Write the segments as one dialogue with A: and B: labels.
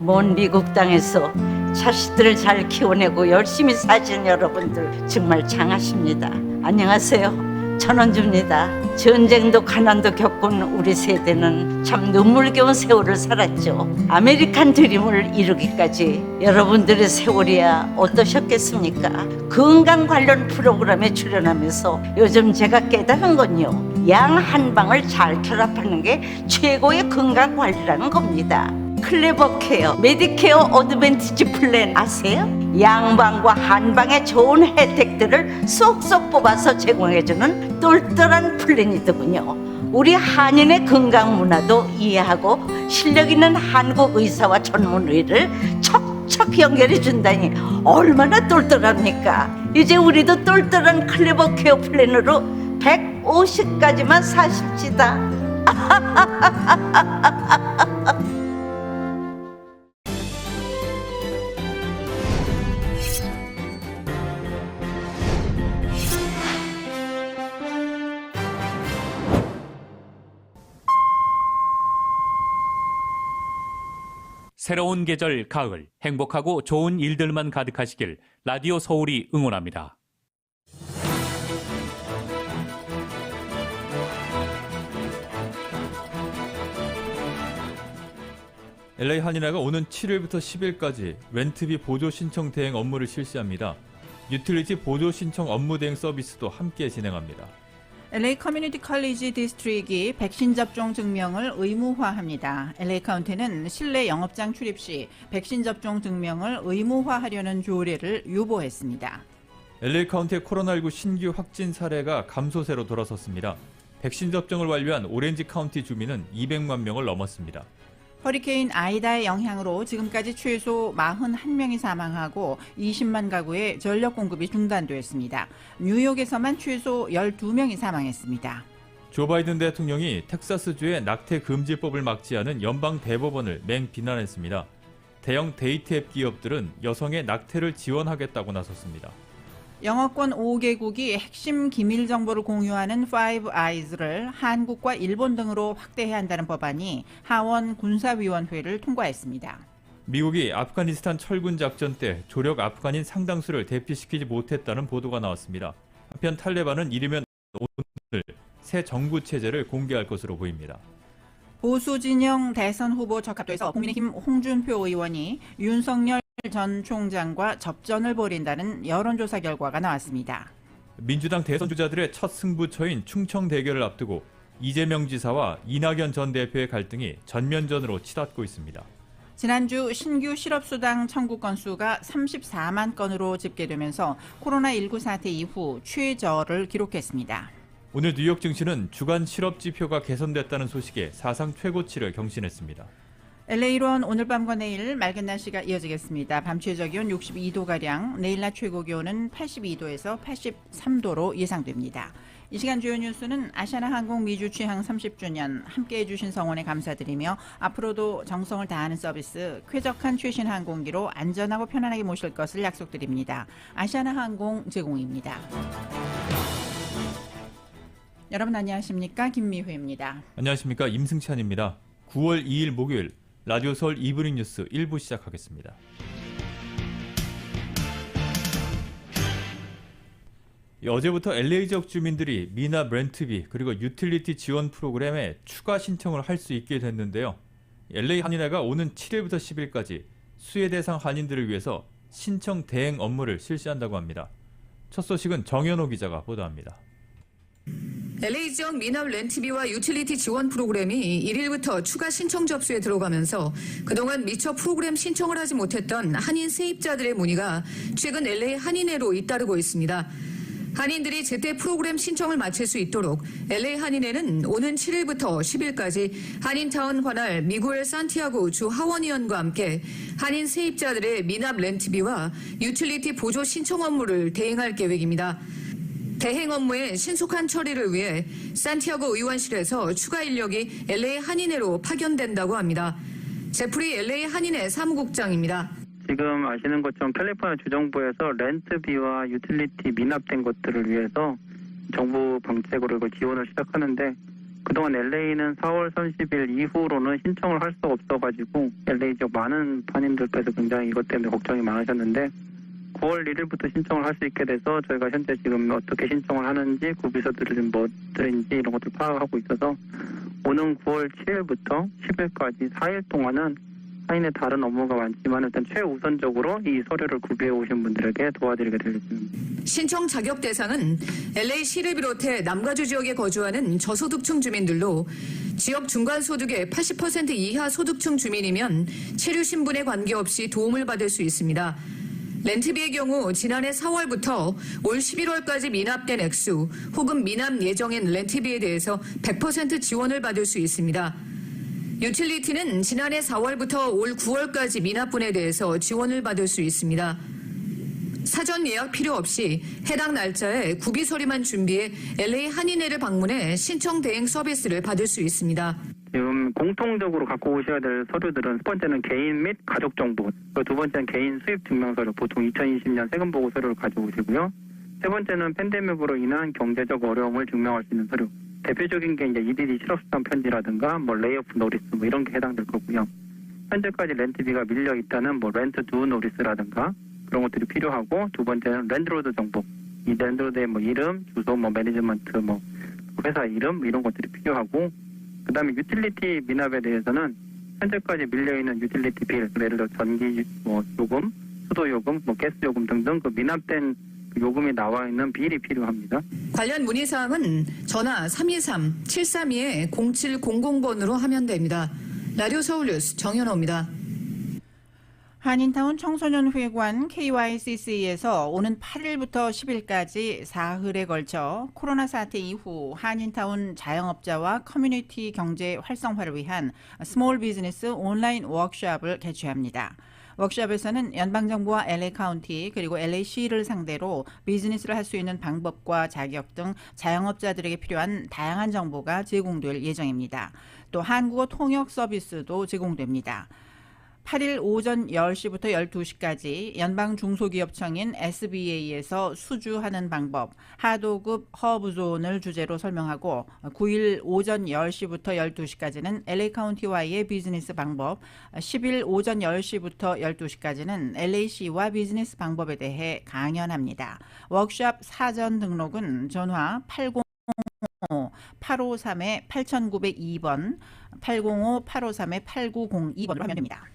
A: 먼 미국 땅에서 자식들을 잘 키워내고 열심히 사신 여러분들 정말 장하십니다. 안녕하세요. 전원주입니다. 전쟁도 가난도 겪은 우리 세대는 참 눈물겨운 세월을 살았죠. 아메리칸 드림을 이루기까지 여러분들의 세월이야 어떠셨겠습니까? 건강 관련 프로그램에 출연하면서 요즘 제가 깨달은 건요, 양 한방을 잘 결합하는 게 최고의 건강 관리라는 겁니다. 클레버 케어, 메디케어 어드밴티지 플랜 아세요? 양방과 한방의 좋은 혜택들을 쏙쏙 뽑아서 제공해주는 똘똘한 플랜이더군요. 우리 한인의 건강 문화도 이해하고 실력 있는 한국 의사와 전문의를 척척 연결해 준다니 얼마나 똘똘합니까? 이제 우리도 똘똘한 클레버 케어 플랜으로 150까지만 사십시다.
B: 새로운 계절 가을, 행복하고 좋은 일들만 가득하시길 라디오 서울이 응원합니다.
C: LA 한인회가 오는 7일부터 10일까지 렌트비 보조 신청 대행 업무를 실시합니다. 유틸리티 보조 신청 업무 대행 서비스도 함께 진행합니다.
D: LA 커뮤니티 컬리지 디스트릭이 백신 접종 증명을 의무화합니다. LA 카운티는 실내 영업장 출입 시 백신 접종 증명을 의무화하려는 조례를 유보했습니다.
C: LA 카운티의 코로나19 신규 확진 사례가 감소세로 돌아섰습니다. 백신 접종을 완료한 오렌지 카운티 주민은 200만 명을 넘었습니다.
D: 허리케인 아이다의 영향으로 지금까지 최소 41명이 사망하고 20만 가구의 전력 공급이 중단됐습니다. 뉴욕에서만 최소 12명이 사망했습니다.
C: 조 바이든 대통령이 텍사스주의 낙태 금지법을 막지 않은 연방 대법원을 맹비난했습니다. 대형 데이트 앱 기업들은 여성의 낙태를 지원하겠다고 나섰습니다.
D: 영어권 5개국이 핵심 기밀 정보를 공유하는 Five Eyes를 한국과 일본 등으로 확대해야 한다는 법안이 하원 군사위원회를 통과했습니다.
C: 미국이 아프가니스탄 철군 작전 때 조력 아프간인 상당수를 대피시키지 못했다는 보도가 나왔습니다. 한편 탈레반은 이르면 오늘 새 정부 체제를 공개할 것으로 보입니다.
D: 보수 진영 대선 후보 적합도에서 국민의힘 홍준표 의원이 윤석열 전 총장과 접전을 벌인다는 여론조사 결과가 나왔습니다.
C: 민주당 대선 주자들의 첫 승부처인 충청 대결을 앞두고 이재명 지사와 이낙연 전 대표의 갈등이 전면전으로 치닫고 있습니다.
D: 지난주 신규 실업수당 청구 건수가 34만 건으로 집계되면서 코로나19 사태 이후 최저를 기록했습니다.
C: 오늘 뉴욕 증시는 주간 실업 지표가 개선됐다는 소식에 사상 최고치를 경신했습니다.
D: LA로는 오늘 밤과 내일 맑은 날씨가 이어지겠습니다. 밤 최저 기온 62도가량, 내일 낮 최고 기온은 82도에서 83도로 예상됩니다. 이 시간 주요 뉴스는 아시아나항공 미주 취항 30주년 함께해 주신 성원에 감사드리며 앞으로도 정성을 다하는 서비스 쾌적한 최신 항공기로 안전하고 편안하게 모실 것을 약속드립니다. 아시아나항공 제공입니다. 여러분 안녕하십니까? 김미회입니다.
C: 안녕하십니까? 임승찬입니다. 9월 2일 목요일 라디오 서울 이브닝 뉴스 1부 시작하겠습니다. 어제부터 LA 지역 주민들이 미납 렌트비 그리고 유틸리티 지원 프로그램에 추가 신청을 할 수 있게 됐는데요. LA 한인회가 오는 7일부터 10일까지 수혜 대상 한인들을 위해서 신청 대행 업무를 실시한다고 합니다. 첫 소식은 정현호 기자가 보도합니다.
E: LA 지역 미납 렌트비와 유틸리티 지원 프로그램이 1일부터 추가 신청 접수에 들어가면서 그동안 미처 프로그램 신청을 하지 못했던 한인 세입자들의 문의가 최근 LA 한인회로 잇따르고 있습니다. 한인들이 제때 프로그램 신청을 마칠 수 있도록 LA 한인회는 오는 7일부터 10일까지 한인타운 관할 미구엘 산티아고 주 하원의원과 함께 한인 세입자들의 미납 렌트비와 유틸리티 보조 신청 업무를 대행할 계획입니다. 대행 업무의 신속한 처리를 위해 산티아고 의원실에서 추가 인력이 LA 한인회로 파견된다고 합니다. 제프리 LA 한인회 사무국장입니다.
F: 지금 아시는 것처럼 캘리포니아 주정부에서 렌트비와 유틸리티 미납된 것들을 위해서 정부 방책으로 이걸 지원을 시작하는데 그동안 LA는 4월 30일 이후로는 신청을 할 수가 없어가지고 LA 지역 많은 환인들께서 굉장히 이것 때문에 걱정이 많으셨는데 9월 1일부터 신청을 할 수 있게 돼서 저희가 현재 지금 어떻게 신청을 하는지 구비서들이 뭐들인지 이런 것들 파악하고 있어서 오는 9월 7일부터 10일까지 4일 동안은 타인의 다른 업무가 많지만 일단 최우선적으로 이 서류를 구비해 오신 분들에게 도와드리게 될 예정입니다.
E: 신청 자격 대상은 LA시를 비롯해 남가주 지역에 거주하는 저소득층 주민들로 지역 중간소득의 80% 이하 소득층 주민이면 체류 신분에 관계없이 도움을 받을 수 있습니다. 렌트비의 경우 지난해 4월부터 올 11월까지 미납된 액수 혹은 미납 예정인 렌트비에 대해서 100% 지원을 받을 수 있습니다. 유틸리티는 지난해 4월부터 올 9월까지 미납분에 대해서 지원을 받을 수 있습니다. 사전 예약 필요 없이 해당 날짜에 구비 서류만 준비해 LA 한인회를 방문해 신청 대행 서비스를 받을 수 있습니다.
F: 지금 공통적으로 갖고 오셔야 될 서류들은 첫 번째는 개인 및 가족 정보, 두 번째는 개인 수입 증명서류, 보통 2020년 세금 보고 서류를 가져오시고요. 세 번째는 팬데믹으로 인한 경제적 어려움을 증명할 수 있는 서류. 대표적인 게 이제 EDD 실업수당 편지라든가 뭐 레이오프 노리스 뭐 이런 게 해당될 거고요. 현재까지 렌트비가 밀려 있다는 뭐 렌트 두 노리스라든가 그런 것들이 필요하고, 두 번째는 랜드로드 정보. 이 랜드로드의 뭐 이름, 주소, 뭐 매니지먼트, 뭐 회사 이름 이런 것들이 필요하고, 그다음에 유틸리티 미납에 대해서는 현재까지 밀려 있는 유틸리티 빌, 예를 들어 전기 뭐 요금, 수도 요금, 뭐 가스 요금 등등 그 미납된 요금이 나와 있는 비일이 필요합니다.
E: 관련 문의사항은 전화 323-732-0700번으로 하면 됩니다. 라디오 서울뉴스 정현호입니다.
D: 한인타운 청소년회관 KYCC에서 오는 8일부터 10일까지 사흘에 걸쳐 코로나 사태 이후 한인타운 자영업자와 커뮤니티 경제 활성화를 위한 스몰 비즈니스 온라인 워크숍을 개최합니다. 워크숍에서는 연방정부와 LA 카운티 그리고 LA시를 상대로 비즈니스를 할 수 있는 방법과 자격 등 자영업자들에게 필요한 다양한 정보가 제공될 예정입니다. 또 한국어 통역 서비스도 제공됩니다. 8일 오전 10시부터 12시까지 연방중소기업청인 SBA에서 수주하는 방법, 하도급 허브존을 주제로 설명하고 9일 오전 10시부터 12시까지는 LA카운티와의 비즈니스 방법, 10일 오전 10시부터 12시까지는 LA시와 비즈니스 방법에 대해 강연합니다. 워크숍 사전 등록은 전화 805-853-8902번, 805-853-8902번으로 하면 됩니다.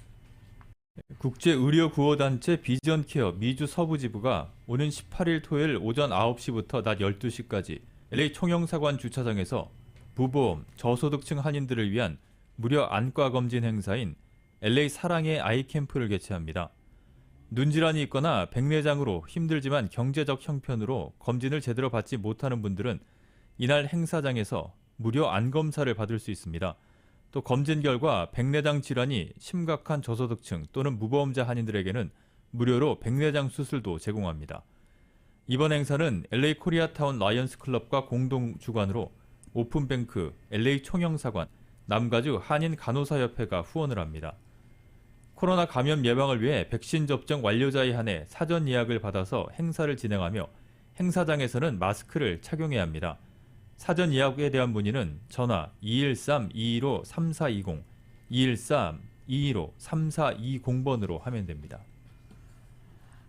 C: 국제의료구호단체 비전케어 미주 서부지부가 오는 18일 토요일 오전 9시부터 낮 12시까지 LA 총영사관 주차장에서 무보험, 저소득층 한인들을 위한 무료 안과검진 행사인 LA 사랑의 아이캠프를 개최합니다. 눈질환이 있거나 백내장으로 힘들지만 경제적 형편으로 검진을 제대로 받지 못하는 분들은 이날 행사장에서 무료 안검사를 받을 수 있습니다. 또 검진 결과 백내장 질환이 심각한 저소득층 또는 무보험자 한인들에게는 무료로 백내장 수술도 제공합니다. 이번 행사는 LA 코리아타운 라이언스 클럽과 공동 주관으로 오픈뱅크, LA 총영사관, 남가주 한인 간호사협회가 후원을 합니다. 코로나 감염 예방을 위해 백신 접종 완료자에 한해 사전 예약을 받아서 행사를 진행하며 행사장에서는 마스크를 착용해야 합니다. 사전 예약에 대한 문의는 전화 213-215-3420, 213-215-3420번으로 하면 됩니다.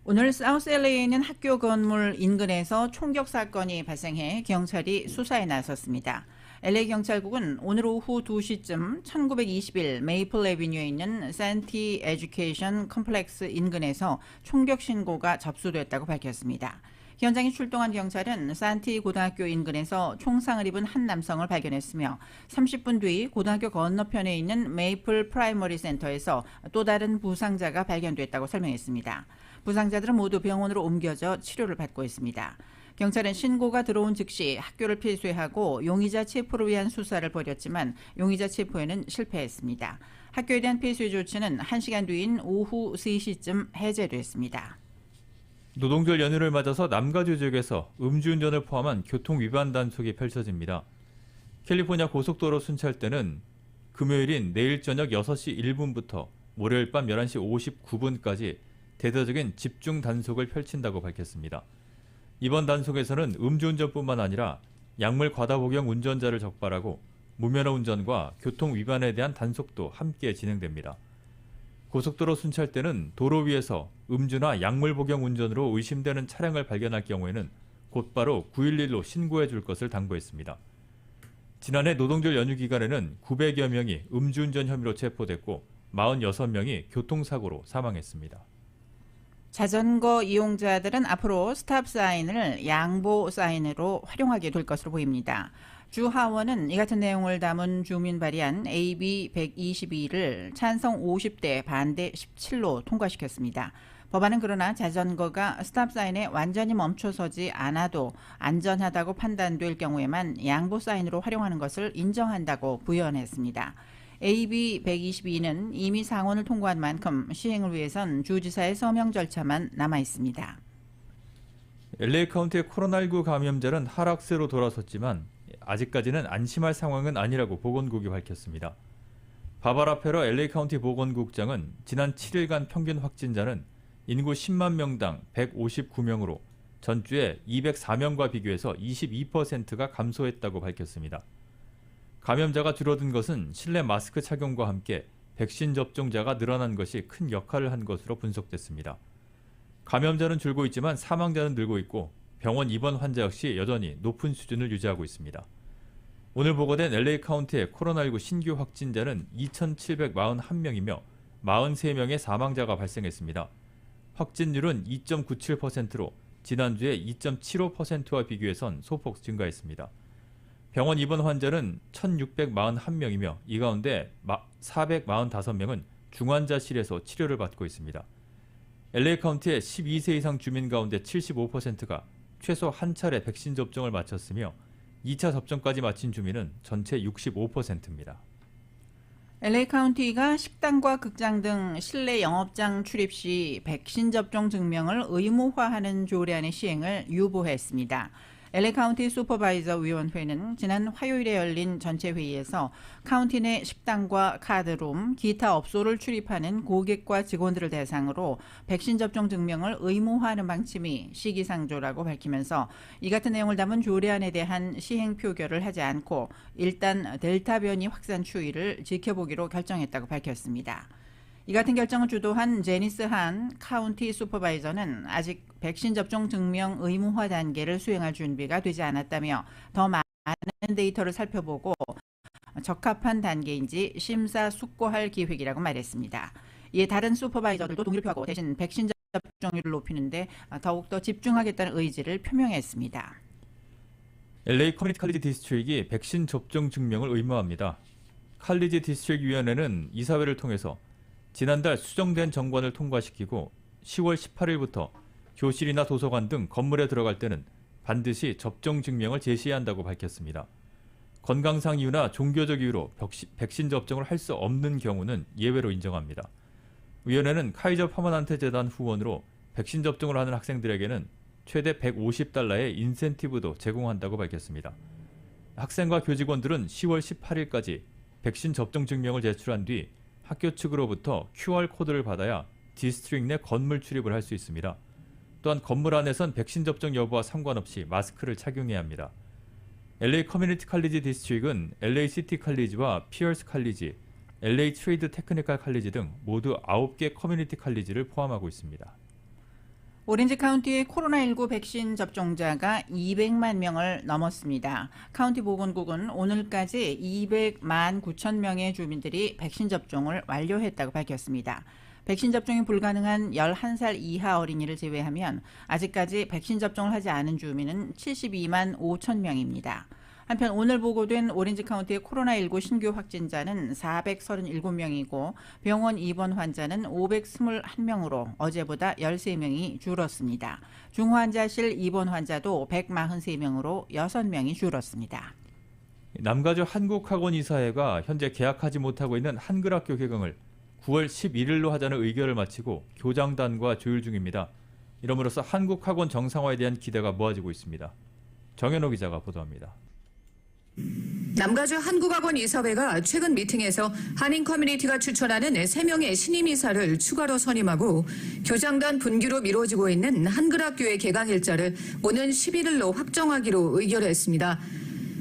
D: 오늘 사우스 LA에 있는 학교 건물 인근에서 총격 사건이 발생해 경찰이 수사에 나섰습니다. LA 경찰국은 오늘 오후 2시쯤 1921 메이플 애비뉴에 있는 산티 에듀케이션 컴플렉스 인근에서 총격 신고가 접수됐다고 밝혔습니다. 현장에 출동한 경찰은 산티 고등학교 인근에서 총상을 입은 한 남성을 발견했으며 30분 뒤 고등학교 건너편에 있는 메이플 프라이머리 센터에서 또 다른 부상자가 발견됐다고 설명했습니다. 부상자들은 모두 병원으로 옮겨져 치료를 받고 있습니다. 경찰은 신고가 들어온 즉시 학교를 필수하고 용의자 체포를 위한 수사를 벌였지만 용의자 체포에는 실패했습니다. 학교에 대한 필수 조치는 1시간 뒤인 오후 3시쯤 해제됐습니다.
C: 노동절 연휴를 맞아서 남가주 지역에서 음주운전을 포함한 교통 위반 단속이 펼쳐집니다. 캘리포니아 고속도로 순찰대는 금요일인 내일 저녁 6시 1분부터 월요일 밤 11시 59분까지 대대적인 집중 단속을 펼친다고 밝혔습니다. 이번 단속에서는 음주운전뿐만 아니라 약물 과다 복용 운전자를 적발하고 무면허 운전과 교통 위반에 대한 단속도 함께 진행됩니다. 고속도로 순찰 때는 도로 위에서 음주나 약물 복용 운전으로 의심되는 차량을 발견할 경우에는 곧바로 911로 신고해 줄 것을 당부했습니다. 지난해 노동절 연휴 기간에는 900여 명이 음주운전 혐의로 체포됐고 46명이 교통사고로 사망했습니다.
D: 자전거 이용자들은 앞으로 스탑 사인을 양보 사인으로 활용하게 될 것으로 보입니다. 주 하원은 이 같은 내용을 담은 주민 발의안 AB 122를 찬성 50대 반대 17로 통과시켰습니다. 법안은 그러나 자전거가 스탑 사인에 완전히 멈춰서지 않아도 안전하다고 판단될 경우에만 양보 사인으로 활용하는 것을 인정한다고 부연했습니다. AB 122는 이미 상원을 통과한 만큼 시행을 위해선 주지사의 서명 절차만 남아 있습니다.
C: LA 카운티의 코로나19 감염자는 하락세로 돌아섰지만 아직까지는 안심할 상황은 아니라고 보건국이 밝혔습니다. 바바라 페러 LA 카운티 보건국장은 지난 7일간 평균 확진자는 인구 10만 명당 159명으로 전주에 204명과 비교해서 22%가 감소했다고 밝혔습니다. 감염자가 줄어든 것은 실내 마스크 착용과 함께 백신 접종자가 늘어난 것이 큰 역할을 한 것으로 분석됐습니다. 감염자는 줄고 있지만 사망자는 늘고 있고 병원 입원 환자 역시 여전히 높은 수준을 유지하고 있습니다. 오늘 보고된 LA 카운티의 코로나19 신규 확진자는 2,741명이며 43명의 사망자가 발생했습니다. 확진율은 2.97%로 지난주에 2.75%와 비교해선 소폭 증가했습니다. 병원 입원 환자는 1,641명이며 이 가운데 445명은 중환자실에서 치료를 받고 있습니다. LA 카운티의 12세 이상 주민 가운데 75%가 최소 한 차례 백신 접종을 마쳤으며 2차 접종까지 마친 주민은 전체 65%입니다.
D: LA 카운티가 식당과 극장 등 실내 영업장 출입 시 백신 접종 증명을 의무화하는 조례안의 시행을 유보했습니다. LA 카운티 슈퍼바이저 위원회는 지난 화요일에 열린 전체 회의에서 카운티 내 식당과 카드룸, 기타 업소를 출입하는 고객과 직원들을 대상으로 백신 접종 증명을 의무화하는 방침이 시기상조라고 밝히면서 이 같은 내용을 담은 조례안에 대한 시행 표결을 하지 않고 일단 델타 변이 확산 추이를 지켜보기로 결정했다고 밝혔습니다. 이 같은 결정을 주도한 제니스 한 카운티 슈퍼바이저는 아직 백신 접종 증명 의무화 단계를 수행할 준비가 되지 않았다며 더 많은 데이터를 살펴보고 적합한 단계인지 심사숙고할 계획이라고 말했습니다. 이에 다른 슈퍼바이저들도 동의를 표하고 대신 백신 접종률을 높이는데 더욱더 집중하겠다는 의지를 표명했습니다.
C: LA 커뮤니티 칼리지 디스트릭이 백신 접종 증명을 의무화합니다. 칼리지 디스트릭 위원회는 이사회를 통해서 지난달 수정된 정관을 통과시키고 10월 18일부터 교실이나 도서관 등 건물에 들어갈 때는 반드시 접종 증명을 제시해야 한다고 밝혔습니다. 건강상 이유나 종교적 이유로 백신 접종을 할 수 없는 경우는 예외로 인정합니다. 위원회는 카이저 퍼머넌트 재단 후원으로 백신 접종을 하는 학생들에게는 최대 $150의 인센티브도 제공한다고 밝혔습니다. 학생과 교직원들은 10월 18일까지 백신 접종 증명을 제출한 뒤 학교 측으로부터 QR코드를 받아야 디스트릭 내 건물 출입을 할 수 있습니다. 또한 건물 안에선 백신 접종 여부와 상관없이 마스크를 착용해야 합니다. LA 커뮤니티 칼리지 디스트릭은 LA 시티 칼리지와 피어스 칼리지, LA 트레이드 테크니컬 칼리지 등 모두 9개 커뮤니티 칼리지를 포함하고 있습니다.
D: 오렌지 카운티의 코로나19 백신 접종자가 200만 명을 넘었습니다. 카운티 보건국은 오늘까지 200만 9천 명의 주민들이 백신 접종을 완료했다고 밝혔습니다. 백신 접종이 불가능한 11살 이하 어린이를 제외하면 아직까지 백신 접종을 하지 않은 주민은 72만 5천 명입니다. 한편 오늘 보고된 오렌지 카운티의 코로나19 신규 확진자는 437명이고 병원 입원 환자는 521명으로 어제보다 13명이 줄었습니다. 중환자실 입원 환자도 143명으로 6명이 줄었습니다.
C: 남가주 한국학원이사회가 현재 개학하지 못하고 있는 한글학교 개강을 9월 11일로 하자는 의결을 마치고 교장단과 조율 중입니다. 이러므로써 한국학원 정상화에 대한 기대가 모아지고 있습니다. 정현호 기자가 보도합니다.
E: 남가주 한국학원 이사회가 최근 미팅에서 한인 커뮤니티가 추천하는 3명의 신임 이사를 추가로 선임하고 교장단 분규로 미뤄지고 있는 한글학교의 개강 일자를 오는 11일로 확정하기로 의결했습니다.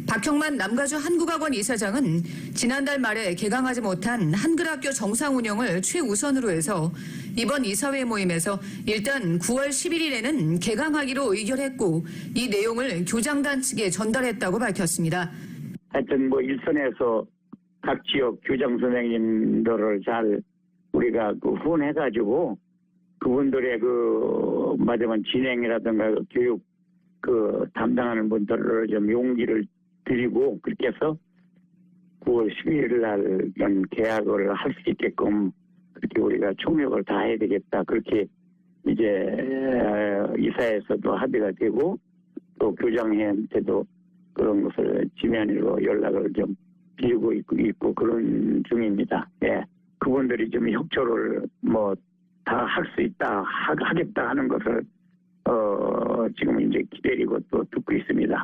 E: 박형만 남가주 한국학원 이사장은 지난달 말에 개강하지 못한 한글학교 정상 운영을 최우선으로 해서 이번 이사회 모임에서 일단 9월 11일에는 개강하기로 의결했고 이 내용을 교장단 측에 전달했다고 밝혔습니다.
G: 하여튼 일선에서 각 지역 교장 선생님들을 잘 우리가 후원해가지고 그분들의 말하자면 진행이라든가 교육 담당하는 분들을 좀 용기를 드리고 그렇게 해서 9월 11일 날 계약을 할 수 있게끔 그렇게 우리가 총력을 다해야 되겠다. 그렇게 이제 이사에서도 합의가 되고 또 교장회한테도 그런 것을 지면으로 연락을 좀 드리고 있고 그런 중입니다. 예. 그분들이 좀 협조를 다 할 수 있다, 하겠다 하는 것을 지금 이제 기다리고 또 듣고 있습니다.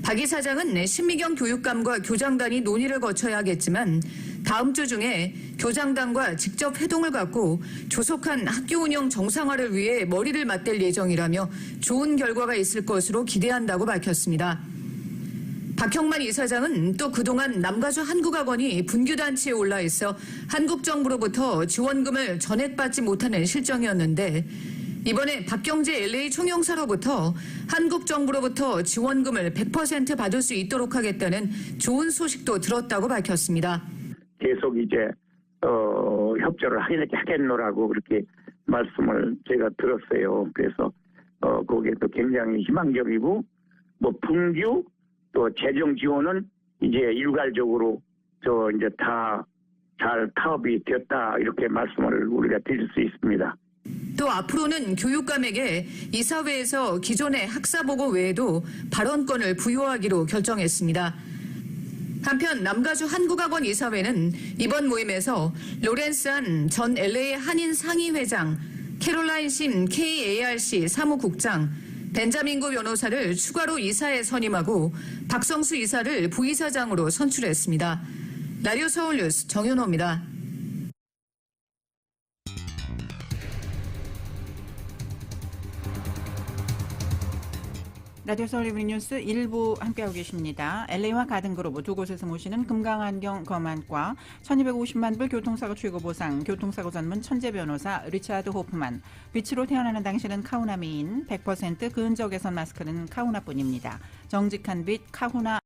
E: 박 이사장은 신미경 교육감과 교장단이 논의를 거쳐야겠지만 다음 주 중에 교장단과 직접 회동을 갖고 조속한 학교 운영 정상화를 위해 머리를 맞댈 예정이라며 좋은 결과가 있을 것으로 기대한다고 밝혔습니다. 박형만 이사장은 또 그동안 남가주 한국학원이 분규단체에 올라 있어 한국 정부로부터 지원금을 전액받지 못하는 실정이었는데 이번에 박경재 LA 총영사로부터 한국 정부로부터 지원금을 100% 받을 수 있도록 하겠다는 좋은 소식도 들었다고 밝혔습니다.
G: 계속 이제 협조를 하겠노라고 그렇게 말씀을 제가 들었어요. 그래서 거기에도 굉장히 희망적이고 분규 또 재정 지원은 이제 일괄적으로 이제 다 잘 타업이 되었다 이렇게 말씀을 우리가 드릴 수 있습니다.
E: 또 앞으로는 교육감에게 이사회에서 기존의 학사보고 외에도 발언권을 부여하기로 결정했습니다. 한편 남가주 한국학원 이사회는 이번 모임에서 로렌스한 전 LA 한인 상의회장, 캐롤라인 심 KARC 사무국장, 벤자민구 변호사를 추가로 이사에 선임하고 박성수 이사를 부이사장으로 선출했습니다. 라디오 서울 뉴스 정윤호입니다.
D: 라디오 서울 이브닝 뉴스 1부 함께하고 계십니다. LA와 가든그룹 두 곳에서 모시는 금강환경 검안과 1250만 불 교통사고 최고보상 교통사고 전문 천재 변호사 리차드 호프만, 빛으로 태어나는 당신은 카우나 미인, 100% 근적 개선 마스크는 카우나뿐입니다. 정직한 빛 카우나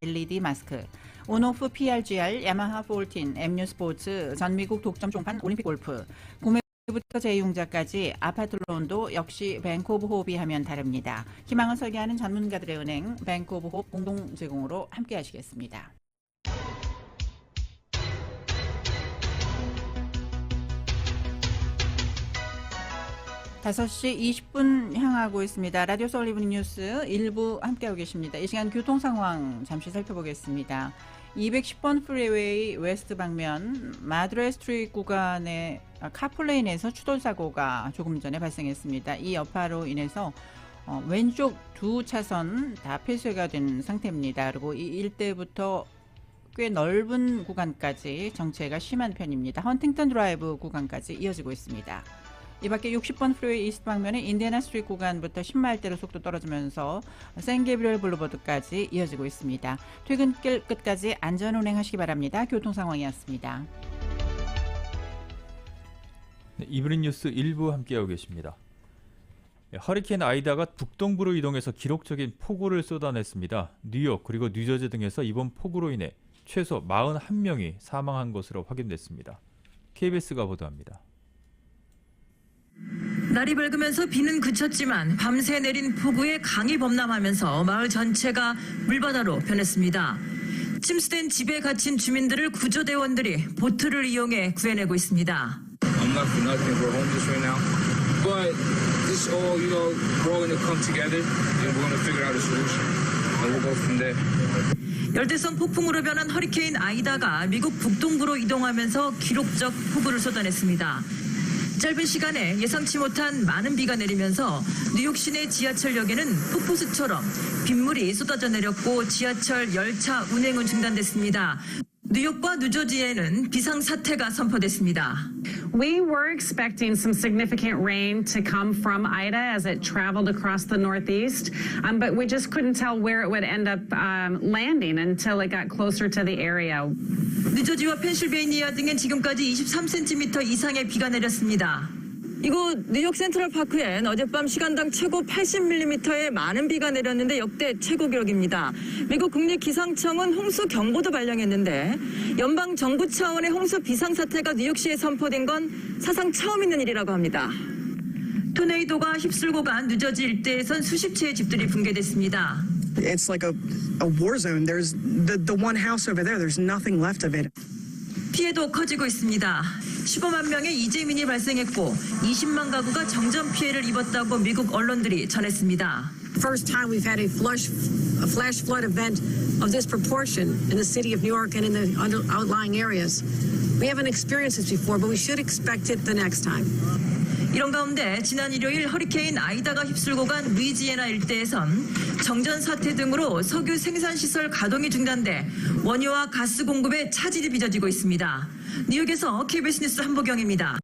D: LED 마스크, 온오프 PRGR, 야마하 14, MU 스포츠, 전미국 독점 종판 올림픽 골프, 구매부터 재이용자까지 아파트론도 역시 뱅크 오브 호흡이 하면 다릅니다. 희망을 설계하는 전문가들의 은행 뱅크 오브 호흡 공동 제공으로 함께 하시겠습니다. (5시 20분) 향하고 있습니다. 라디오 서울 이브닝 뉴스 1부 함께하고 계십니다. 이 시간 교통 상황 잠시 살펴보겠습니다. 210번 프리웨이 웨스트 방면 마드레 스트리트 구간의 카풀레인에서 추돌 사고가 조금 전에 발생했습니다. 이 여파로 인해서 왼쪽 두 차선 다 폐쇄가 된 상태입니다. 그리고 이 일대부터 꽤 넓은 구간까지 정체가 심한 편입니다. 헌팅턴 드라이브 구간까지 이어지고 있습니다. 이 밖에 60번 프리웨이 이스트 방면의 인디애나 스트리트 구간부터 10마일대로 속도 떨어지면서 샌게브리얼 블루버드까지 이어지고 있습니다. 퇴근길 끝까지 안전 운행하시기 바랍니다. 교통 상황이었습니다.
C: 네, 이브닝 뉴스 1부 함께하고 계십니다. 허리케인 아이다가 북동부로 이동해서 기록적인 폭우를 쏟아냈습니다. 뉴욕 그리고 뉴저지 등에서 이번 폭우로 인해 최소 41명이 사망한 것으로 확인됐습니다. KBS가 보도합니다.
H: 날이 밝으면서 비는 그쳤지만 밤새 내린 폭우에 강이 범람하면서 마을 전체가 물바다로 변했습니다. 침수된 집에 갇힌 주민들을 구조대원들이 보트를 이용해 구해내고 있습니다.
I: I'm not for nothing. We're homeless right now. But this all, we're all going to come together and we're going to figure out a solution. And we'll go from there.
H: 열대성 폭풍으로 변한 허리케인 아이다가 미국 북동부로 이동하면서 기록적 폭우를 쏟아냈습니다. 짧은 시간에 예상치 못한 많은 비가 내리면서 뉴욕 시내 지하철역에는 폭포수처럼 빗물이 쏟아져 내렸고 지하철 열차 운행은 중단됐습니다. 뉴욕과 뉴저지에는 비상사태가 선포됐습니다.
J: We were expecting some significant rain to come from Ida as it traveled across the Northeast, but we just couldn't tell where it would end up landing until it got closer to the area.
H: 뉴저지와 펜실베이니아 등엔 지금까지 23cm 이상의 비가 내렸습니다. 이곳 뉴욕 센트럴파크엔 어젯밤 시간당 최고 80mm의 많은 비가 내렸는데 역대 최고 기록입니다. 미국 국립기상청은 홍수 경보도 발령했는데 연방 정부 차원의 홍수 비상사태가 뉴욕시에 선포된 건 사상 처음 있는 일이라고 합니다. 토네이도가 휩쓸고 간 뉴저지 일대에선 수십 채의 집들이 붕괴됐습니다.
K: It's like a war zone. There's the one house over there. There's nothing left of it.
H: 피해도 커지고 있습니다. 15만 명의 이재민이 발생했고 20만 가구가 정전 피해를 입었다고 미국 언론들이 전했습니다.
L: First time we've had a flash flood event of this proportion in the city of New York and in the outlying areas. We haven't experienced this before, but we should expect it the next time.
H: 이런 가운데 지난 일요일 허리케인 아이다가 휩쓸고 간 루이지애나 일대에선 정전 사태 등으로 석유 생산시설 가동이 중단돼 원유와 가스 공급에 차질이 빚어지고 있습니다. 뉴욕에서 KBS 뉴스 한보경입니다.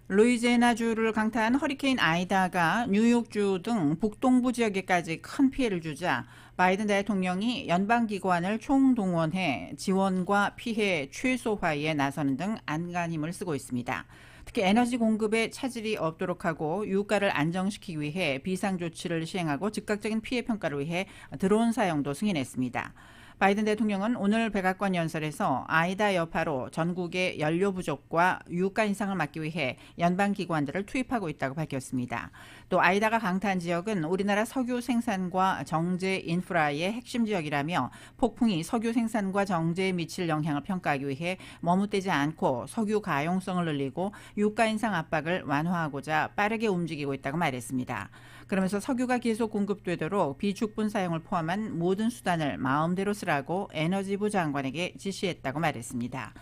D: 루이지애나주를 강타한 허리케인 아이다가 뉴욕주 등 북동부 지역에까지 큰 피해를 주자 바이든 대통령이 연방기관을 총동원해 지원과 피해 최소화에 나서는 등 안간힘을 쓰고 있습니다. 특히 에너지 공급에 차질이 없도록 하고 유가를 안정시키기 위해 비상조치를 시행하고 즉각적인 피해 평가를 위해 드론 사용도 승인했습니다. 바이든 대통령은 오늘 백악관 연설에서 아이다 여파로 전국의 연료 부족과 유가 인상을 막기 위해 연방기관들을 투입하고 있다고 밝혔습니다. 또 아이다가 강타한 지역은 우리나라 석유 생산과 정제 인프라의 핵심 지역이라며 폭풍이 석유 생산과 정제에 미칠 영향을 평가하기 위해 머뭇대지 않고 석유 가용성을 늘리고 유가 인상 압박을 완화하고자 빠르게 움직이고 있다고 말했습니다. 그러면서 석유가 계속 공급되도록 비축분 사용을 포함한 모든 수단을 마음대로 쓰라고 에너지부 장관에게 지시했다고 말했습니다.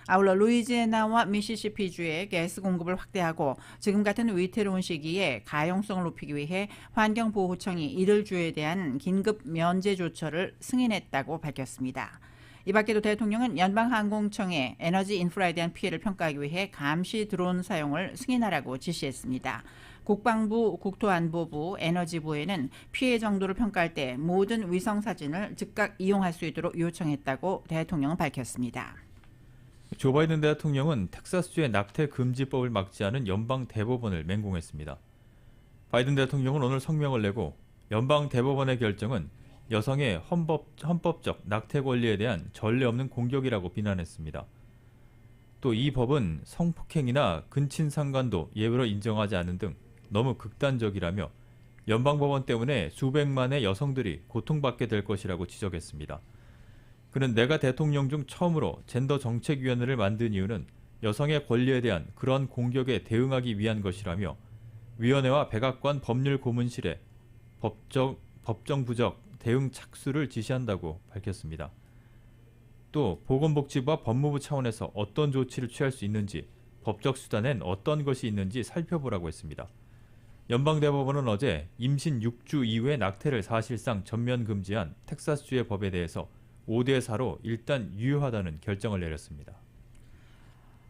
D: 아울러 루이지애나와 미시시피주의 가스 공급을 확대하고 지금 같은 위태로운 시기에 가용성을 높이기 위해 환경보호청이 이들 주에 대한 긴급 면제 조처를 승인했다고 밝혔습니다. 이 밖에도 대통령은 연방항공청에 에너지 인프라에 대한 피해를 평가하기 위해 감시 드론 사용을 승인하라고 지시했습니다. 국방부, 국토안보부, 에너지부에는 피해 정도를 평가할 때 모든 위성사진을 즉각 이용할 수 있도록 요청했다고 대통령은 밝혔습니다.
C: 조 바이든 대통령은 텍사스주의 낙태 금지법을 막지 않은 연방 대법원을 맹공했습니다. 바이든 대통령은 오늘 성명을 내고 연방 대법원의 결정은 여성의 헌법적 낙태 권리에 대한 전례 없는 공격이라고 비난했습니다. 또 이 법은 성폭행이나 근친상간도 예외로 인정하지 않은 등 너무 극단적이라며 연방법원 때문에 수백만의 여성들이 고통받게 될 것이라고 지적했습니다. 그는 내가 대통령 중 처음으로 젠더정책위원회를 만든 이유는 여성의 권리에 대한 그런 공격에 대응하기 위한 것이라며 위원회와 백악관 법률고문실에 법정부적 대응 착수를 지시한다고 밝혔습니다. 또 보건복지부와 법무부 차원에서 어떤 조치를 취할 수 있는지, 법적 수단엔 어떤 것이 있는지 살펴보라고 했습니다. 연방대법원은 어제 임신 6주 이후의 낙태를 사실상 전면 금지한 텍사스주의 법에 대해서 5대4로 일단 유효하다는 결정을 내렸습니다.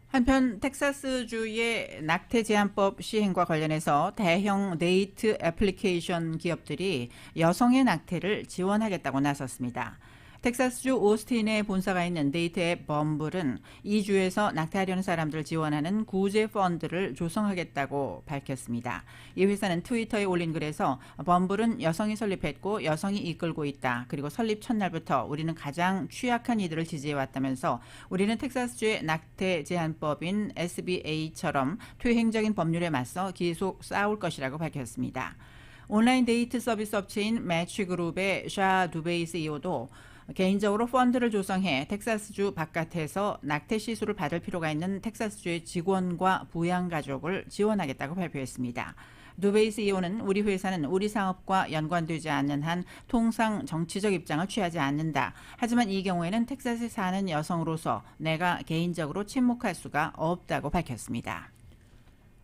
D: 한편 텍사스주의 낙태 제한법 시행과 관련해서 대형 데이트 애플리케이션 기업들이 여성의 낙태를 지원하겠다고 나섰습니다. 텍사스주 오스틴에 본사가 있는 데이트 앱 범블은 이 주에서 낙태하려는 사람들을 지원하는 구제 펀드를 조성하겠다고 밝혔습니다. 이 회사는 트위터에 올린 글에서 범블은 여성이 설립했고 여성이 이끌고 있다. 그리고 설립 첫날부터 우리는 가장 취약한 이들을 지지해왔다면서 우리는 텍사스주의 낙태 제한법인 SBA처럼 퇴행적인 법률에 맞서 계속 싸울 것이라고 밝혔습니다. 온라인 데이트 서비스 업체인 매치그룹의 샤 두베이 CEO도 개인적으로 펀드를 조성해 텍사스주 바깥에서 낙태 시술을 받을 필요가 있는 텍사스주의 직원과 부양가족을 지원하겠다고 발표했습니다. 두베이 CEO는 우리 회사는 우리 사업과 연관되지 않는 한 통상 정치적 입장을 취하지 않는다. 하지만 이 경우에는 텍사스에 사는 여성으로서 내가 개인적으로 침묵할 수가 없다고 밝혔습니다.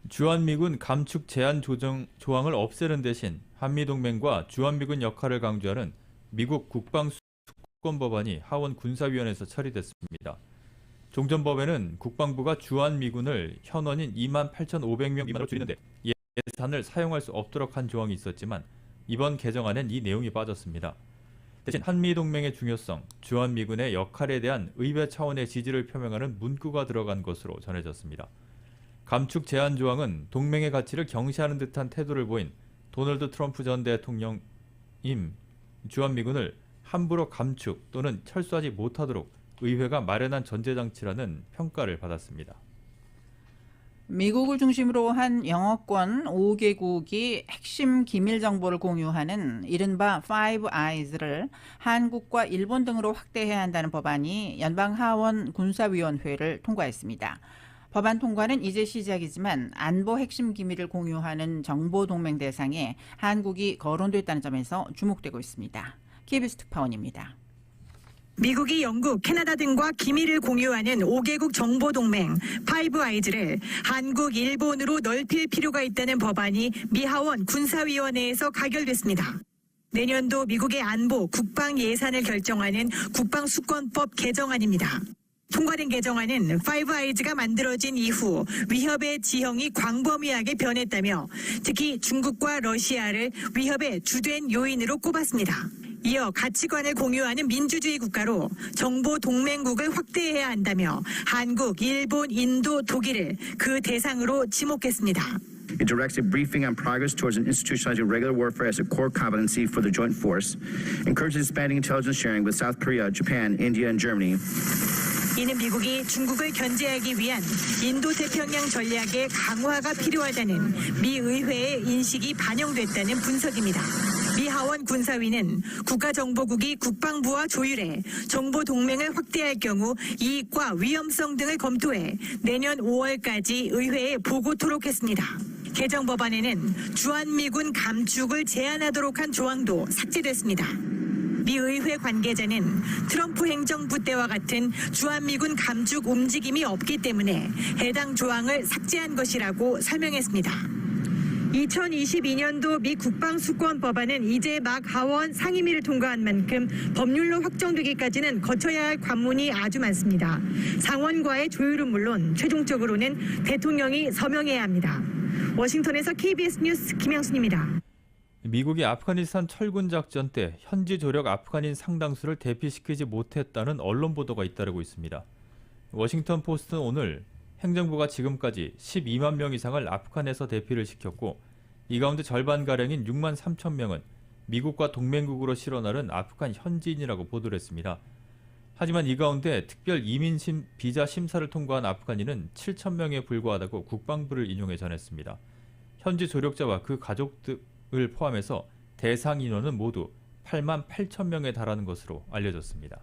C: 주한미군 감축 제한 조항을 없애는 대신 한미동맹과 주한미군 역할을 강조하는 미국 국방수권 법안이 하원 군사위원회에서 처리됐습니다. 종전법에는 국방부가 주한미군을 현원인 28,500명 미만으로 줄이는데 예산을 사용할 수 없도록 한 조항이 있었지만 이번 개정안엔 이 내용이 빠졌습니다. 대신 한미동맹의 중요성, 주한미군의 역할에 대한 의회 차원의 지지를 표명하는 문구가 들어간 것으로 전해졌습니다. 감축 제한 조항은 동맹의 가치를 경시하는 듯한 태도를 보인 도널드 트럼프 전 대통령임 주한미군을 함부로 감축 또는 철수하지 못하도록 의회가 마련한 전제장치라는 평가를 받았습니다.
D: 미국을 중심으로 한 영어권 5개국이 핵심 기밀 정보를 공유하는 이른바 Five Eyes를 한국과 일본 등으로 확대해야 한다는 법안이 연방 하원 군사위원회를 통과했습니다. 법안 통과는 이제 시작이지만 안보 핵심 기밀을 공유하는 정보 동맹 대상에 한국이 거론됐다는 점에서 주목되고 있습니다. KBS 특파원입니다.
M: 미국이 영국, 캐나다 등과 기밀을 공유하는 5개국 정보동맹 파이브 아이즈를 한국, 일본으로 넓힐 필요가 있다는 법안이 미 하원 군사위원회에서 가결됐습니다. 내년도 미국의 안보, 국방 예산을 결정하는 국방수권법 개정안입니다. 통과된 개정안은 파이브 아이즈가 만들어진 이후 위협의 지형이 광범위하게 변했다며 특히 중국과 러시아를 위협의 주된 요인으로 꼽았습니다. 이어 가치관을 공유하는 민주주의 국가로 정보 동맹국을 확대해야 한다며 한국, 일본, 인도, 독일을 그 대상으로 지목했습니다.
N: It directs a briefing on progress towards an institutionalizing regular warfare as a core competency for the joint force, encourages expanding intelligence sharing with South Korea, Japan, India, and Germany.
M: 이는 미국이 중국을 견제하기 위한 인도태평양 전략의 강화가 필요하다는 미 의회의 인식이 반영됐다는 분석입니다. 미 하원 군사위는 국가정보국이 국방부와 조율해 정보 동맹을 확대할 경우 이익과 위험성 등을 검토해 내년 5월까지 의회에 보고토록 했습니다. 개정 법안에는 주한미군 감축을 제한하도록 한 조항도 삭제됐습니다. 미 의회 관계자는 트럼프 행정부 때와 같은 주한미군 감축 움직임이 없기 때문에 해당 조항을 삭제한 것이라고 설명했습니다. 2022년도 미 국방수권 법안은 이제 막 하원 상임위를 통과한 만큼 법률로 확정되기까지는 거쳐야 할 관문이 아주 많습니다. 상원과의 조율은 물론 최종적으로는 대통령이 서명해야 합니다. 워싱턴에서 KBS 뉴스 김양순입니다.
C: 미국이 아프가니스탄 철군 작전 때 현지 조력 아프간인 상당수를 대피시키지 못했다는 언론 보도가 잇따르고 있습니다. 워싱턴 포스트는 오늘 행정부가 지금까지 12만 명 이상을 아프간에서 대피를 시켰고 이 가운데 절반가량인 6만 3천 명은 미국과 동맹국으로 실어 나른 아프간 현지인이라고 보도를 했습니다. 하지만 이 가운데 특별 이민 비자 심사를 통과한 아프간인은 7천 명에 불과하다고 국방부를 인용해 전했습니다. 현지 조력자와 그 가족들을 포함해서 대상 인원은 모두 8만 8천 명에 달하는 것으로 알려졌습니다.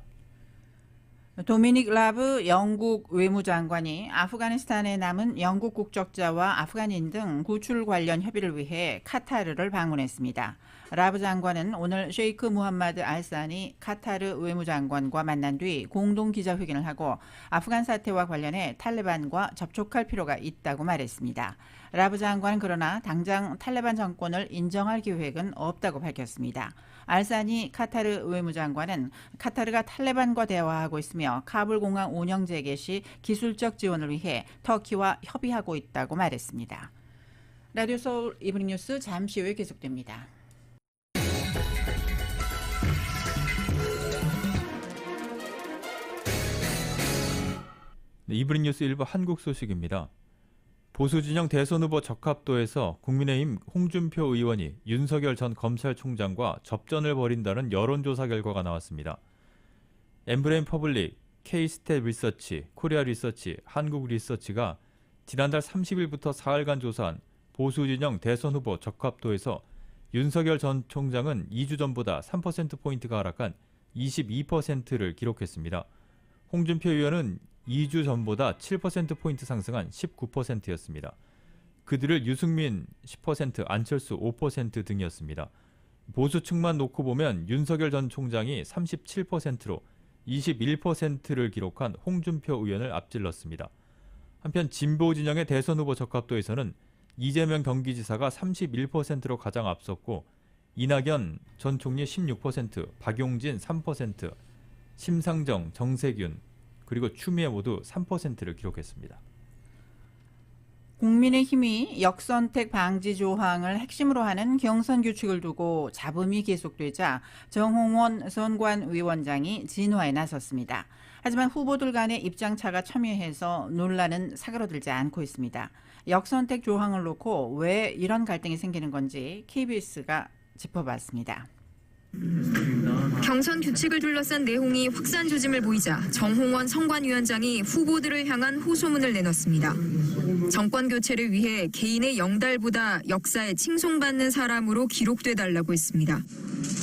D: 도미닉 라브 영국 외무장관이 아프가니스탄에 남은 영국 국적자와 아프간인 등 구출 관련 협의를 위해 카타르를 방문했습니다. 라브 장관은 오늘 셰이크 무함마드 알사니 카타르 외무장관과 만난 뒤 공동 기자회견을 하고 아프간 사태와 관련해 탈레반과 접촉할 필요가 있다고 말했습니다. 라브 장관은 그러나 당장 탈레반 정권을 인정할 계획은 없다고 밝혔습니다. 알사니 카타르 외무장관은 카타르가 탈레반과 대화하고 있으며 카불 공항 운영 재개 시 기술적 지원을 위해 터키와 협의하고 있다고 말했습니다. 라디오 서울 이브닝 뉴스 잠시 후에 계속됩니다.
C: 이브닝 뉴스 1부 한국 소식입니다. 보수진영 대선 후보 적합도에서 국민의힘 홍준표 의원이 윤석열 전 검찰총장과 접전을 벌인다는 여론조사 결과가 나왔습니다. 엠브레인 퍼블릭, K-스탯 리서치, 코리아 리서치, 한국 리서치가 지난달 30일부터 사흘간 조사한 보수진영 대선 후보 적합도에서 윤석열 전 총장은 2주 전보다 3%포인트가 하락한 22%를 기록했습니다. 홍준표 의원은 2주 전보다 7%포인트 상승한 19%였습니다. 그들을 유승민 10%, 안철수 5% 등이었습니다. 보수층만 놓고 보면 윤석열 전 총장이 37%로 21%를 기록한 홍준표 의원을 앞질렀습니다. 한편 진보 진영의 대선 후보 적합도에서는 이재명 경기지사가 31%로 가장 앞섰고 이낙연 전 총리 16%, 박용진 3%, 심상정, 정세균, 그리고 추미애 모두 3%를 기록했습니다.
D: 국민의힘이 역선택 방지 조항을 핵심으로 하는 경선 규칙을 두고 잡음이 계속되자 정홍원 선관위원장이 진화에 나섰습니다. 하지만 후보들 간의 입장차가 첨예해서 논란은 사그러들지 않고 있습니다. 역선택 조항을 놓고 왜 이런 갈등이 생기는 건지 KBS가 짚어봤습니다.
E: 경선 규칙을 둘러싼 내용이 확산 조짐을 보이자 정홍원 선관위원장이 후보들을 향한 호소문을 내놨습니다. 정권 교체를 위해 개인의 영달보다 역사에 칭송받는 사람으로 기록돼 달라고 했습니다.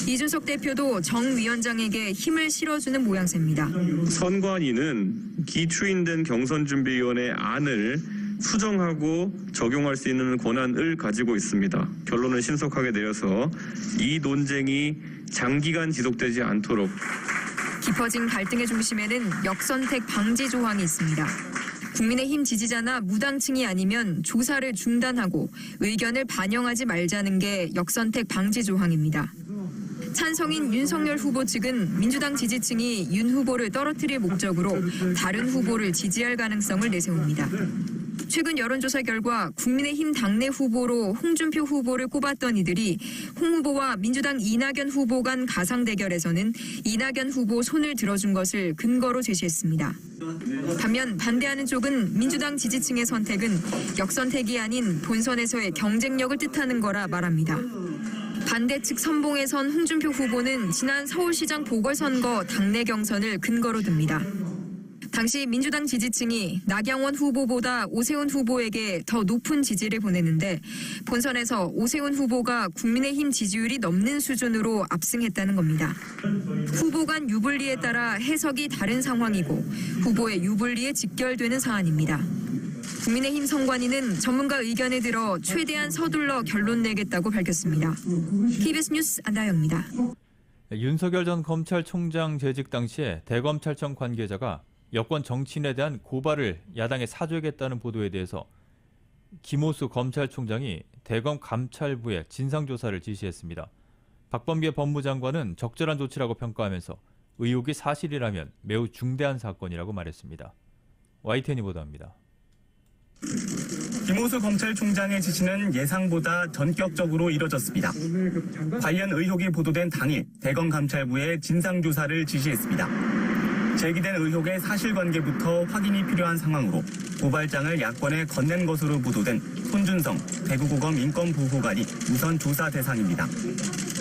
E: 이준석 대표도 정 위원장에게 힘을 실어주는 모양새입니다.
O: 선관위는 기추인된 경선준비위원회 안을 수정하고 적용할 수 있는 권한을 가지고 있습니다. 결론을 신속하게 내려서 이 논쟁이 장기간 지속되지 않도록.
E: 깊어진 갈등의 중심에는 역선택 방지 조항이 있습니다. 국민의힘 지지자나 무당층이 아니면 조사를 중단하고 의견을 반영하지 말자는 게 역선택 방지 조항입니다. 찬성인 윤석열 후보 측은 민주당 지지층이 윤 후보를 떨어뜨릴 목적으로 다른 후보를 지지할 가능성을 내세웁니다. 최근 여론조사 결과 국민의힘 당내 후보로 홍준표 후보를 꼽았던 이들이 홍 후보와 민주당 이낙연 후보 간 가상 대결에서는 이낙연 후보 손을 들어준 것을 근거로 제시했습니다. 반면 반대하는 쪽은 민주당 지지층의 선택은 역선택이 아닌 본선에서의 경쟁력을 뜻하는 거라 말합니다. 반대 측 선봉에 선 홍준표 후보는 지난 서울시장 보궐선거 당내 경선을 근거로 듭니다. 당시 민주당 지지층이 나경원 후보보다 오세훈 후보에게 더 높은 지지를 보냈는데 본선에서 오세훈 후보가 국민의힘 지지율이 넘는 수준으로 압승했다는 겁니다. 후보 간 유불리에 따라 해석이 다른 상황이고 후보의 유불리에 직결되는 사안입니다. 국민의힘 선관위는 전문가 의견에 들어 최대한 서둘러 결론 내겠다고 밝혔습니다. KBS 뉴스 안다영입니다.
C: 윤석열 전 검찰총장 재직 당시에 대검찰청 관계자가 여권 정치인에 대한 고발을 야당에 사주겠다는 보도에 대해서 김오수 검찰총장이 대검 감찰부에 진상조사를 지시했습니다. 박범계 법무장관은 적절한 조치라고 평가하면서 의혹이 사실이라면 매우 중대한 사건이라고 말했습니다. YTN이 보도합니다.
P: 김오수 검찰총장의 지시는 예상보다 전격적으로 이뤄졌습니다. 관련 의혹이 보도된 당일 대검 감찰부에 진상조사를 지시했습니다. 제기된 의혹의 사실관계부터 확인이 필요한 상황으로 고발장을 야권에 건넨 것으로 보도된 손준성 대구고검 인권보호관이 우선 조사 대상입니다.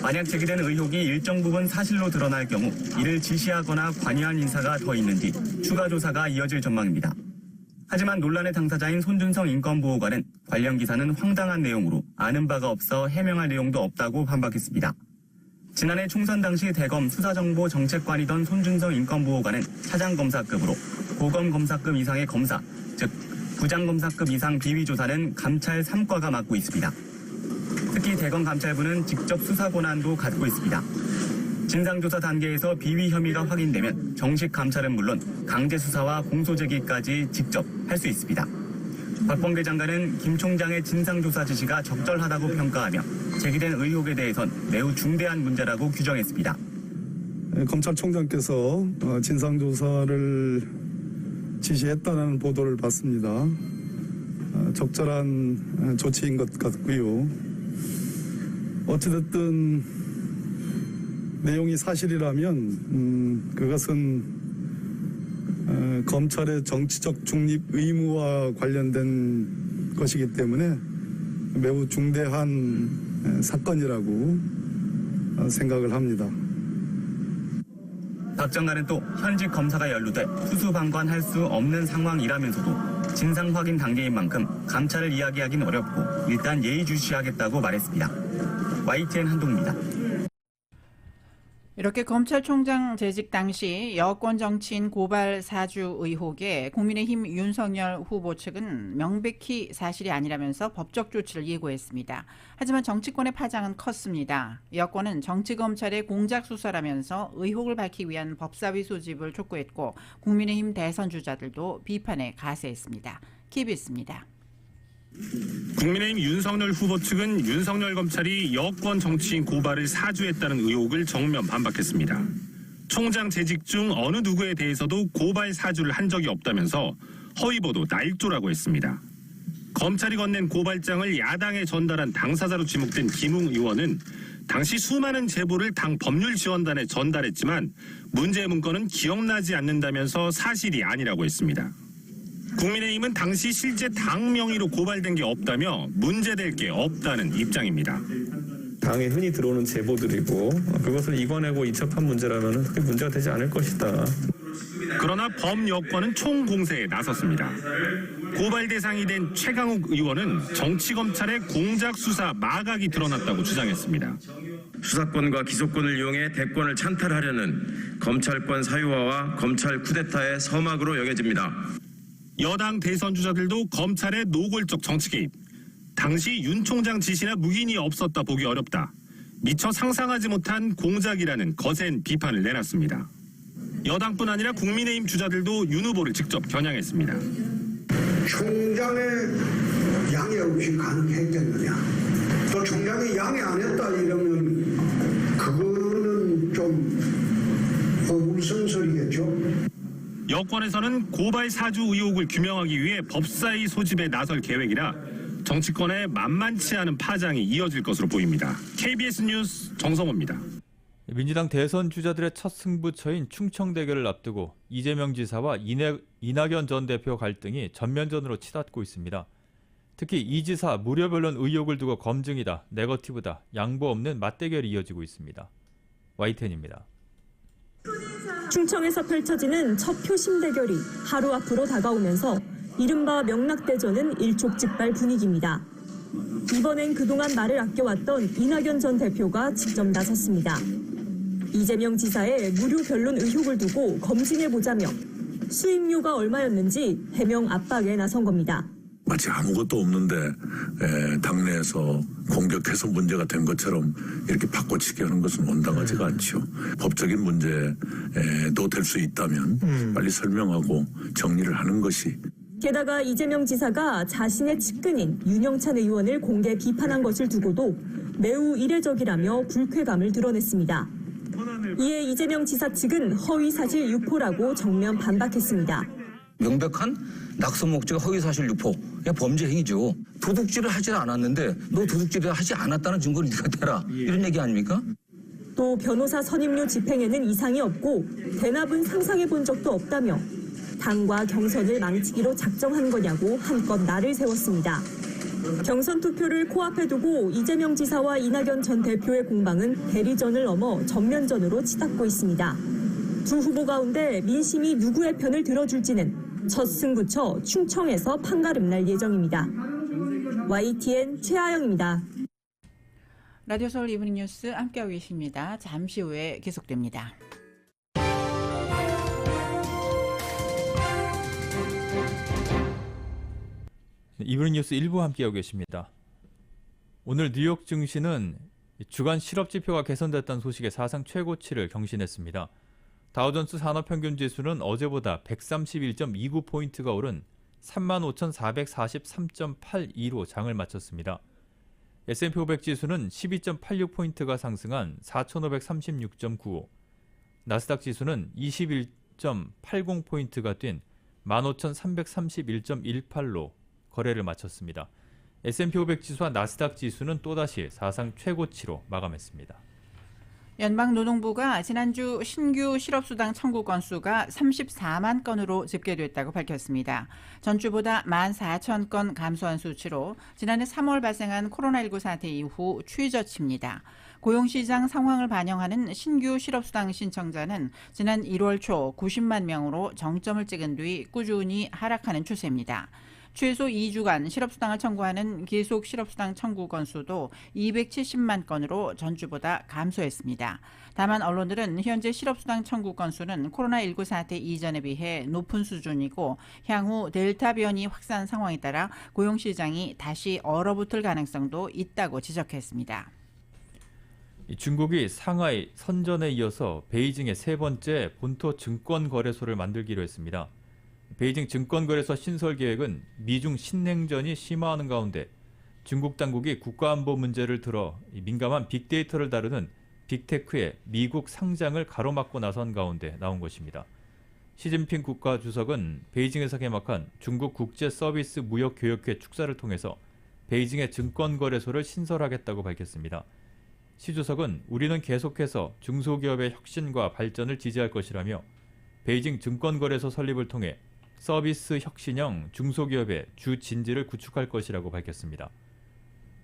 P: 만약 제기된 의혹이 일정 부분 사실로 드러날 경우 이를 지시하거나 관여한 인사가 더 있는지 추가 조사가 이어질 전망입니다. 하지만 논란의 당사자인 손준성 인권보호관은 관련 기사는 황당한 내용으로 아는 바가 없어 해명할 내용도 없다고 반박했습니다. 지난해 총선 당시 대검 수사정보정책관이던 손준성 인권보호관은 차장검사급으로 고검검사급 이상의 검사, 즉 부장검사급 이상 비위조사는 감찰 3과가 맡고 있습니다. 특히 대검 감찰부는 직접 수사 권한도 갖고 있습니다. 진상조사 단계에서 비위 혐의가 확인되면 정식 감찰은 물론 강제수사와 공소제기까지 직접 할 수 있습니다. 박범계 장관은 김 총장의 진상조사 지시가 적절하다고 평가하며 제기된 의혹에 대해선 매우 중대한 문제라고 규정했습니다.
Q: 검찰총장께서 진상조사를 지시했다는 보도를 봤습니다. 적절한 조치인 것 같고요. 어찌됐든 내용이 사실이라면 그것은 검찰의 정치적 중립 의무와 관련된 것이기 때문에 매우 중대한 사건이라고 생각을 합니다.
P: 박 장관은 또 현직 검사가 연루돼 수수방관할 수 없는 상황이라면서도 진상 확인 단계인 만큼 감찰을 이야기하기는 어렵고 일단 예의주시하겠다고 말했습니다. YTN 한동입니다.
D: 이렇게 검찰총장 재직 당시 여권 정치인 고발 사주 의혹에 국민의힘 윤석열 후보 측은 명백히 사실이 아니라면서 법적 조치를 예고했습니다. 하지만 정치권의 파장은 컸습니다. 여권은 정치검찰의 공작 수사라면서 의혹을 밝히기 위한 법사위 소집을 촉구했고 국민의힘 대선 주자들도 비판에 가세했습니다. KBS입니다.
R: 국민의힘 윤석열 후보 측은 윤석열 검찰이 여권 정치인 고발을 사주했다는 의혹을 정면 반박했습니다. 총장 재직 중 어느 누구에 대해서도 고발 사주를 한 적이 없다면서 허위보도 날조라고 했습니다. 검찰이 건넨 고발장을 야당에 전달한 당사자로 지목된 김웅 의원은 당시 수많은 제보를 당 법률지원단에 전달했지만 문제의 문건은 기억나지 않는다면서 사실이 아니라고 했습니다. 국민의힘은 당시 실제 당 명의로 고발된 게 없다며 문제될 게 없다는 입장입니다.
S: 당에 흔히 들어오는 제보들이고 그것을 이관하고 이첩한 문제라면 크게 문제가 되지 않을 것이다.
R: 그러나 범여권은 총공세에 나섰습니다. 고발 대상이 된 최강욱 의원은 정치검찰의 공작 수사 마각이 드러났다고 주장했습니다.
T: 수사권과 기소권을 이용해 대권을 찬탈하려는 검찰권 사유화와 검찰 쿠데타의 서막으로 여겨집니다.
R: 여당 대선 주자들도 검찰의 노골적 정치 개입, 당시 윤 총장 지시나 묵인이 없었다 보기 어렵다, 미처 상상하지 못한 공작이라는 거센 비판을 내놨습니다. 여당뿐 아니라 국민의힘 주자들도 윤 후보를 직접 겨냥했습니다.
U: 총장의 양해 없이 가능했겠느냐. 또 총장이 양해 안 했다 이러면 그거는 좀 무슨 소리겠죠.
R: 여권에서는 고발 사주 의혹을 규명하기 위해 법사위 소집에 나설 계획이라 정치권에 만만치 않은 파장이 이어질 것으로 보입니다. KBS 뉴스 정성호입니다.
C: 민주당 대선 주자들의 첫 승부처인 충청 대결을 앞두고 이재명 지사와 이낙연 전 대표 갈등이 전면전으로 치닫고 있습니다. 특히 이 지사 무료 변론 의혹을 두고 검증이다, 네거티브다, 양보 없는 맞대결이 이어지고 있습니다. YTN입니다.
V: 충청에서 펼쳐지는 첫 표심 대결이 하루 앞으로 다가오면서 이른바 명락대전은 일촉즉발 분위기입니다. 이번엔 그동안 말을 아껴왔던 이낙연 전 대표가 직접 나섰습니다. 이재명 지사의 무료 변론 의혹을 두고 검증해보자며 수임료가 얼마였는지 해명 압박에 나선 겁니다.
W: 마치 아무것도 없는데 당내에서 공격해서 문제가 된 것처럼 이렇게 바꿔치기 하는 것은 온당하지가 않죠. 법적인 문제도 될 수 있다면 빨리 설명하고 정리를 하는 것이.
V: 게다가 이재명 지사가 자신의 측근인 윤영찬 의원을 공개 비판한 것을 두고도 매우 이례적이라며 불쾌감을 드러냈습니다. 이에 이재명 지사 측은 허위사실 유포라고 정면 반박했습니다.
X: 명백한 낙선 목적 허위사실 유포의 범죄 행위죠. 도둑질을 하지 않았는데 너 도둑질을 하지 않았다는 증거를 네가 대라. 이런 얘기 아닙니까?
V: 또 변호사 선임료 집행에는 이상이 없고 대납은 상상해 본 적도 없다며 당과 경선을 망치기로 작정한 거냐고 한껏 날을 세웠습니다. 경선 투표를 코앞에 두고 이재명 지사와 이낙연 전 대표의 공방은 대리전을 넘어 전면전으로 치닫고 있습니다. 두 후보 가운데 민심이 누구의 편을 들어줄지는 첫 승부처 충청에서 판가름 날 예정입니다. YTN 최하영입니다.
D: 라디오 서울 이브닝 뉴스 함께하고 계십니다. 잠시 후에 계속됩니다.
C: 이브닝 뉴스 1부 함께하고 계십니다. 오늘 뉴욕 증시는 주간 실업지표가 개선됐다는 소식에 사상 최고치를 경신했습니다. 다우존스 산업평균지수는 어제보다 131.29포인트가 오른 35,443.82로 장을 마쳤습니다. S&P 500 지수는 12.86포인트가 상승한 4,536.95, 나스닥 지수는 21.80포인트가 뛴 15,331.18로 거래를 마쳤습니다. S&P 500 지수와 나스닥 지수는 또다시 사상 최고치로 마감했습니다.
D: 연방노동부가 지난주 신규 실업수당 청구 건수가 34만 건으로 집계됐다고 밝혔습니다. 전주보다 14,000건 감소한 수치로 지난해 3월 발생한 코로나19 사태 이후 최저치입니다. 고용시장 상황을 반영하는 신규 실업수당 신청자는 지난 1월 초 90만 명으로 정점을 찍은 뒤 꾸준히 하락하는 추세입니다. 최소 2주간 실업수당을 청구하는 계속 실업수당 청구 건수도 270만 건으로 전주보다 감소했습니다. 다만 언론들은 현재 실업수당 청구 건수는 코로나19 사태 이전에 비해 높은 수준이고 향후 델타 변이 확산 상황에 따라 고용시장이 다시 얼어붙을 가능성도 있다고 지적했습니다.
C: 중국이 상하이, 선전에 이어서 베이징의 세 번째 본토 증권거래소를 만들기로 했습니다. 베이징 증권거래소 신설 계획은 미중 신냉전이 심화하는 가운데 중국 당국이 국가안보 문제를 들어 민감한 빅데이터를 다루는 빅테크의 미국 상장을 가로막고 나선 가운데 나온 것입니다. 시진핑 국가주석은 베이징에서 개막한 중국 국제서비스무역교역회 축사를 통해서 베이징의 증권거래소를 신설하겠다고 밝혔습니다. 시 주석은 우리는 계속해서 중소기업의 혁신과 발전을 지지할 것이라며 베이징 증권거래소 설립을 통해 서비스 혁신형 중소기업의 주 진지를 구축할 것이라고 밝혔습니다.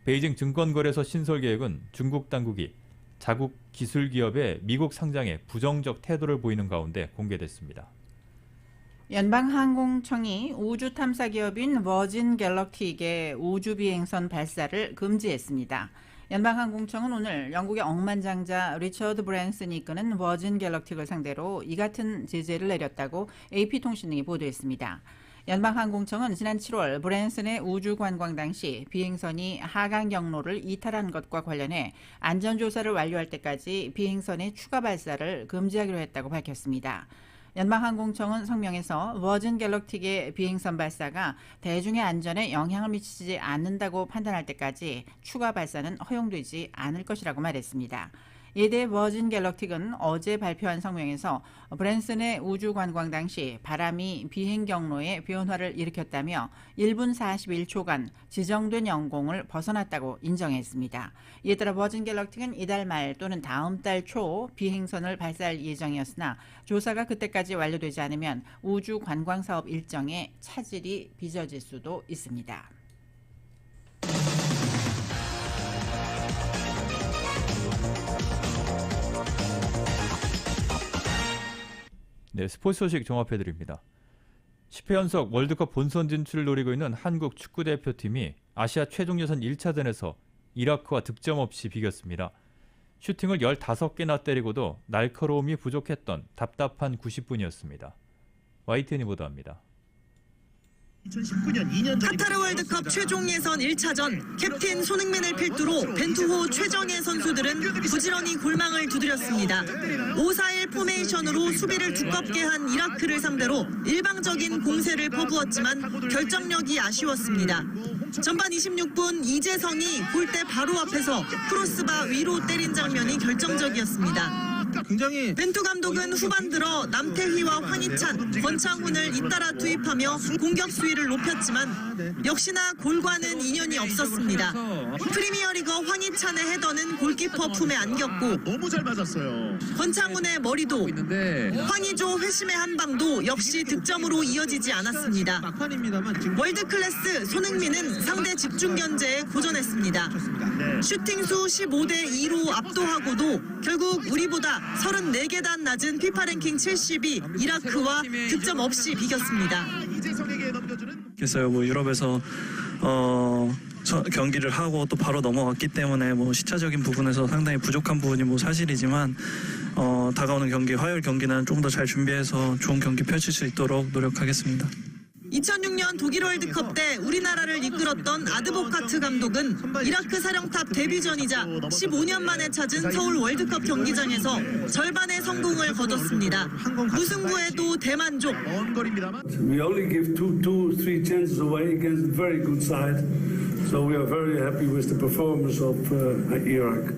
C: 베이징 증권거래소 신설 계획은 중국 당국이 자국 기술기업의 미국 상장에 부정적 태도를 보이는 가운데 공개됐습니다.
D: 연방항공청이 우주 탐사 기업인 버진 갤럭틱의 우주 비행선 발사를 금지했습니다. 연방항공청은 오늘 영국의 억만장자 리처드 브랜슨이 이끄는 버진 갤럭틱을 상대로 이 같은 제재를 내렸다고 AP통신 등이 보도했습니다. 연방항공청은 지난 7월 브랜슨의 우주 관광 당시 비행선이 하강 경로를 이탈한 것과 관련해 안전조사를 완료할 때까지 비행선의 추가 발사를 금지하기로 했다고 밝혔습니다. 연방항공청은 성명에서 버진 갤럭틱의 비행선 발사가 대중의 안전에 영향을 미치지 않는다고 판단할 때까지 추가 발사는 허용되지 않을 것이라고 말했습니다. 이에 대해 버진 갤럭틱은 어제 발표한 성명에서 브랜슨의 우주 관광 당시 바람이 비행 경로에 변화를 일으켰다며 1분 41초간 지정된 영공을 벗어났다고 인정했습니다. 이에 따라 버진 갤럭틱은 이달 말 또는 다음 달 초 비행선을 발사할 예정이었으나 조사가 그때까지 완료되지 않으면 우주 관광 사업 일정에 차질이 빚어질 수도 있습니다.
C: 네, 스포츠 소식 종합해드립니다. 10회 연속 월드컵 본선 진출을 노리고 있는 한국 축구대표팀이 아시아 최종 예선 1차전에서 이라크와 득점 없이 비겼습니다. 슈팅을 15개나 때리고도 날카로움이 부족했던 답답한 90분이었습니다. YTN이 보도합니다.
A: 2019년 2년 전 카타르 월드컵 최종 예선 1차전 캡틴 손흥민을 필두로 벤투호 최정예 선수들은 부지런히 골망을 두드렸습니다. 5-4-1 포메이션으로 수비를 두껍게 한 이라크를 상대로 일방적인 공세를 퍼부었지만 결정력이 아쉬웠습니다. 전반 26분 이재성이 골대 바로 앞에서 크로스바 위로 때린 장면이 결정적이었습니다. 굉장히 벤투 감독은 후반 들어 남태희와 황희찬, 권창훈을 잇따라 투입하며 공격 수위를 높였지만 역시나 골과는 인연이 없었습니다. 프리미어리거 황희찬의 헤더는 골키퍼 품에 안겼고 너무 잘 맞았어요. 권창훈의 머리도 황희조 회심의 한 방도 역시 득점으로 이어지지 않았습니다. 월드클래스 손흥민은 상대 집중 견제에 고전했습니다. 슈팅수 15대2로 압도하고도 결국 우리보다 34계단 낮은 피파 랭킹 70이 이라크와 득점 없이 비겼습니다.
B: 그래서 유럽에서 경기를 하고 또 바로 넘어갔기 때문에 시차적인 부분에서 상당히 부족한 부분이 사실이지만 다가오는 경기, 화요일 경기는 좀 더 잘 준비해서 좋은 경기 펼칠 수 있도록 노력하겠습니다.
A: 2006년 독일 월드컵 때 우리나라를 이끌었던 아드보카트 감독은 이라크 사령탑 데뷔전이자 15년 만에 찾은 서울 월드컵 경기장에서 절반의 성공을 거뒀습니다. 무승부에도 대만족.
F: We only give two, three chances away against a very good side. So we are very happy with the performance of Iraq.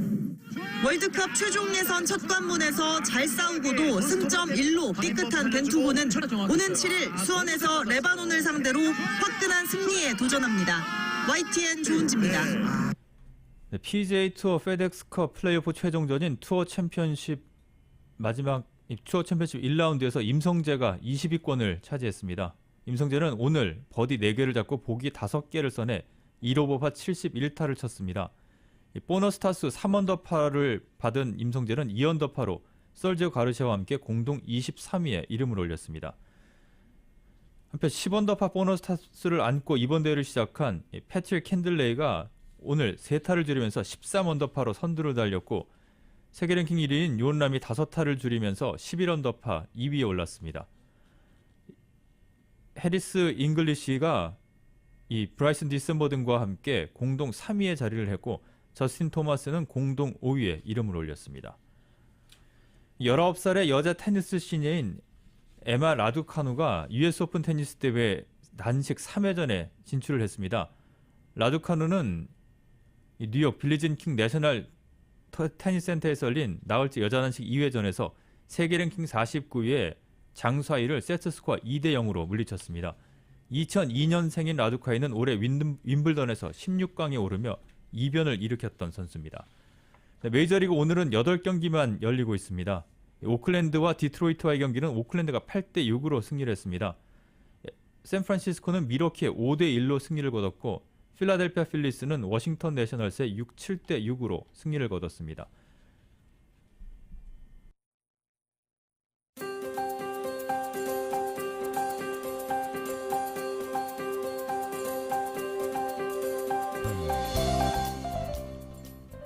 A: 월드컵 최종 예선 첫 관문에서 잘 싸우고도 승점 1로 삐끗한 벤투호는 오는 7일 수원에서 레바논을 상대로 화끈한 승리에 도전합니다. YTN 조은지입니다.
C: 네, PGA 투어 페덱스컵 플레이오프 최종전인 투어 챔피언십 1라운드에서 임성재가 20위권을 차지했습니다. 임성재는 오늘 버디 4개를 잡고 보기 5개를 써내 1오버파 71타를 쳤습니다. 보너스 타수 3언더파를 받은 임성재는 2언더파로 설지오 가르시아와 함께 공동 23위에 이름을 올렸습니다. 한편 10언더파 보너스 타수를 안고 이번 대회를 시작한 패트릭 캔들레이가 오늘 3타를 줄이면서 13언더파로 선두를 달렸고 세계 랭킹 1위인 요언람이 5타를 줄이면서 11언더파 2위에 올랐습니다. 해리스 잉글리시가 이 브라이슨 디셈버 등과 함께 공동 3위에 자리를 했고 저스틴 토마스는 공동 5위에 이름을 올렸습니다. 19살의 여자 테니스 시니어인 에마 라두카누가 US 오픈 테니스 대회 단식 3회전에 진출을 했습니다. 라두카누는 뉴욕 빌리진 킹 내셔널 테니스 센터에서 열린 나흘째 여자단식 2회전에서 세계 랭킹 49위의 장수아이를 세트 스코어 2대0으로 물리쳤습니다. 2002년생인 라두카이는 올해 윈블던에서 16강에 오르며 이변을 일으켰던 선수입니다. 메이저리그 오늘은 8경기만 열리고 있습니다. 오클랜드와 디트로이트와의 경기는 오클랜드가 8대6으로 승리를 했습니다. 샌프란시스코는 미러키에 5대1로 승리를 거뒀고 필라델피아 필리스는 워싱턴 내셔널스에 7대6으로 승리를 거뒀습니다.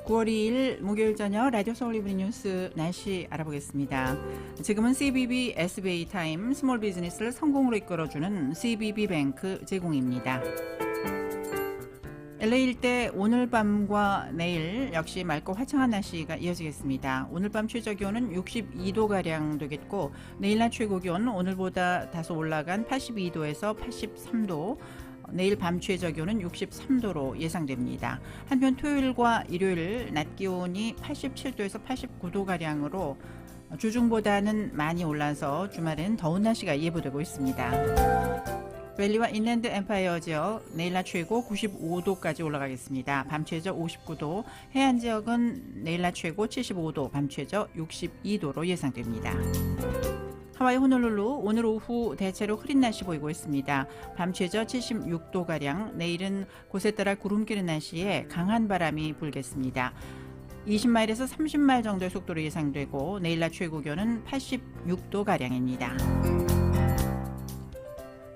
D: (9월 2일) 목요일 저녁 라디오 서울 이브닝 뉴스 날씨 알아보겠습니다. 지금은 CBB SBA 타임 스몰 비즈니스를 성공으로 이끌어주는 CBB 뱅크 제공입니다. LA 일대 오늘 밤과 내일 역시 맑고 화창한 날씨가 이어지겠습니다. 오늘 밤 최저 기온은 62도가량 되겠고 내일 낮 최고 기온 오늘보다 다소 올라간 82도에서 83도, 내일 밤 최저 기온은 63도로 예상됩니다. 한편 토요일과 일요일 낮 기온이 87도에서 89도가량으로 주중보다는 많이 올라서 주말엔 더운 날씨가 예보되고 있습니다. 밸리와 인랜드 엠파이어 지역 내일 낮 최고 95도까지 올라가겠습니다. 밤 최저 59도, 해안 지역은 내일 낮 최고 75도, 밤 최저 62도로 예상됩니다. 하와이 호놀룰루 오늘 오후 대체로 흐린 날씨 보이고 있습니다. 밤 최저 76도가량, 내일은 곳에 따라 구름 끼는 날씨에 강한 바람이 불겠습니다. 20마일에서 30마일 정도의 속도로 예상되고 내일 낮 최고 기온은 86도가량입니다.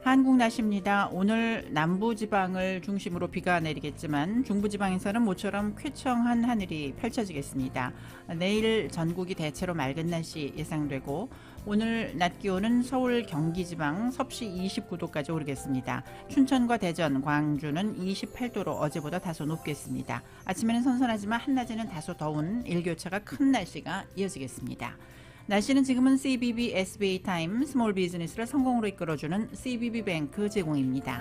D: 한국 날씨입니다. 오늘 남부지방을 중심으로 비가 내리겠지만 중부지방에서는 모처럼 쾌청한 하늘이 펼쳐지겠습니다. 내일 전국이 대체로 맑은 날씨 예상되고 오늘 낮 기온은 서울, 경기지방 섭씨 29도까지 오르겠습니다. 춘천과 대전, 광주는 28도로 어제보다 다소 높겠습니다. 아침에는 선선하지만 한낮에는 다소 더운 일교차가 큰 날씨가 이어지겠습니다. 날씨는 지금은 CBB SBA 타임 스몰 비즈니스를 성공으로 이끌어주는 CBB 뱅크 제공입니다.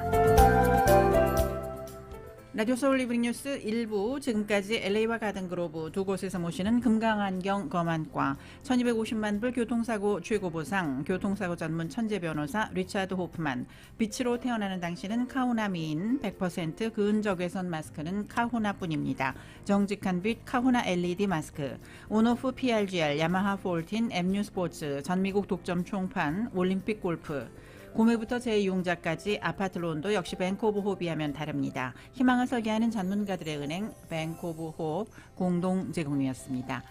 D: 라디오 서울 이브닝 뉴스 1부, 지금까지 LA와 가든그로브 두 곳에서 모시는 금강안경 검안과 1250만 불 교통사고 최고보상, 교통사고 전문 천재 변호사 리차드 호프만, 빛으로 태어나는 당신은 카호나 미인, 100% 근적외선 마스크는 카호나뿐입니다. 정직한 빛 카호나 LED 마스크, 온오프 PRGR, 야마하 14, MU 스포츠, 전미국 독점 총판, 올림픽 골프, 구매부터 재이용자까지 아파트 론도 역시 뱅크 오브 호흡이 하면 다릅니다. 희망을 설계하는 전문가들의 은행 뱅크 오브 호흡 공동 제공이었습니다.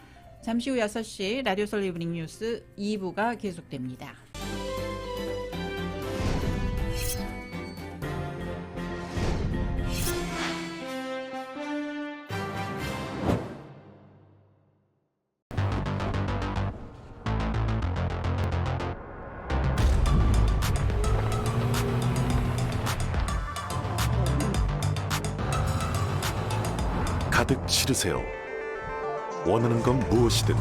D: 잠시 후 6시 라디오 서울 이브닝 뉴스 2부가 계속됩니다.
G: 가득 실으세요. 원하는 건 무엇이든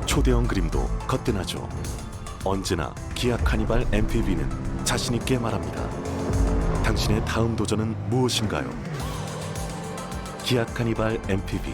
G: 초대형 그림도 거뜬하죠. 언제나 기아 카니발 MPV는 자신있게 말합니다. 당신의 다음 도전은 무엇인가요? 기아 카니발 MPV